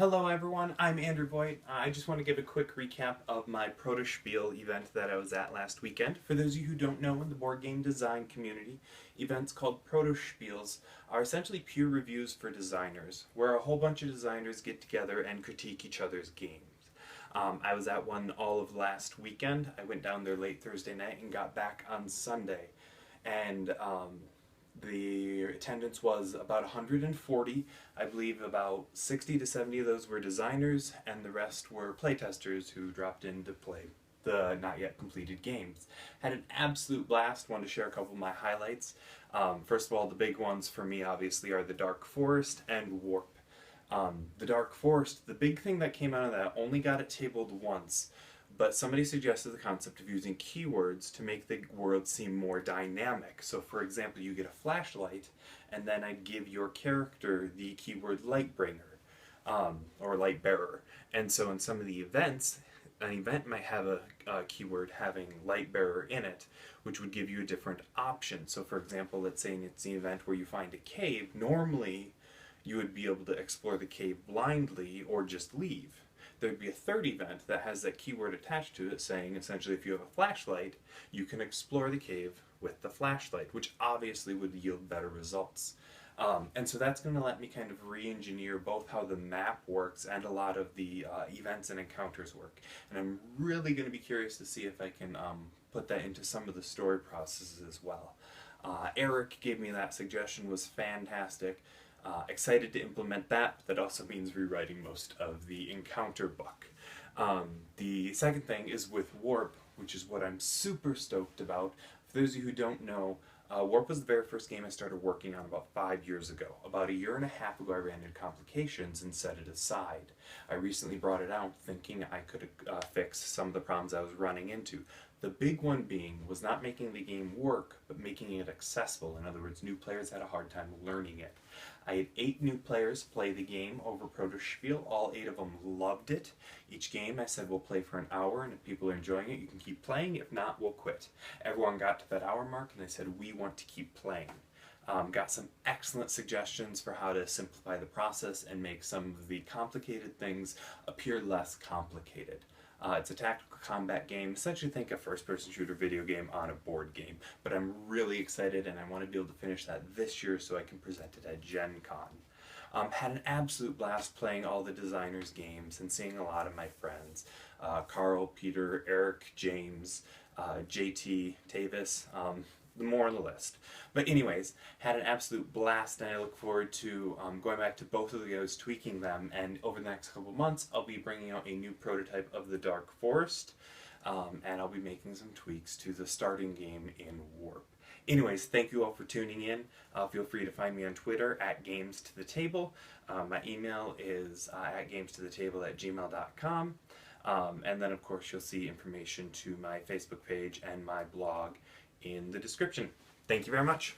Hello everyone, I'm Andrew Voigt. I just want to give a quick recap of my Protospiel event that I was at last weekend. For those of you who don't know, in the board game design community, events called Protospiels are essentially peer reviews for designers, where a whole bunch of designers get together and critique each other's games. I was at one all of last weekend. I went down there late Thursday night and got back on Sunday. And the attendance was about 140. I believe about 60 to 70 of those were designers, and the rest were playtesters who dropped in to play the not yet completed games. Had an absolute blast. Wanted to share a couple of my highlights. First of all, the big ones for me obviously are the Dark Forest and Warp. The Dark Forest, the big thing that came out of that, only got it tabled once, but somebody suggested the concept of using keywords to make the world seem more dynamic. So for example, you get a flashlight, and then I'd give your character the keyword Lightbringer, or Lightbearer. And so in some of the events, an event might have a keyword having Lightbearer in it, which would give you a different option. So for example, let's say it's an event where you find a cave, normally you would be able to explore the cave blindly or just leave. There'd be a third event that has that keyword attached to it saying essentially if you have a flashlight, you can explore the cave with the flashlight, which obviously would yield better results. And so that's going to let me kind of re-engineer both how the map works and a lot of the events and encounters work. And I'm really going to be curious to see if I can put that into some of the story processes as well. Eric gave me that suggestion, was fantastic. Excited to implement that. That also means rewriting most of the encounter book. The second thing is with Warp, which is what I'm super stoked about. For those of you who don't know, Warp was the very first game I started working on about 5 years ago. About a year and a half ago I ran into complications and set it aside. I recently brought it out thinking I could fix some of the problems I was running into. The big one being was not making the game work, but making it accessible. In other words, new players had a hard time learning it. I had 8 new players play the game over Protospiel. All 8 of them loved it. Each game I said we'll play for an hour, and if people are enjoying it, you can keep playing. If not, we'll quit. Everyone got to that hour mark, and they said we want to keep playing. Got some excellent suggestions for how to simplify the process and make some of the complicated things appear less complicated. It's a tactical combat game. Essentially think a first-person shooter video game on a board game. But I'm really excited and I want to be able to finish that this year so I can present it at Gen Con. Had an absolute blast playing all the designers' games and seeing a lot of my friends. Carl, Peter, Eric, James, JT, Tavis, more on the list. But anyways, had an absolute blast, and I look forward to going back to both of those, tweaking them, and over the next couple months I'll be bringing out a new prototype of the Dark Forest, and I'll be making some tweaks to the starting game in Warp. Anyways, thank you all for tuning in. Feel free to find me on Twitter at GamesToTheTable. My email is at GamesToTheTable@gmail.com. And then of course you'll see information to my Facebook page and my blog in the description. Thank you very much.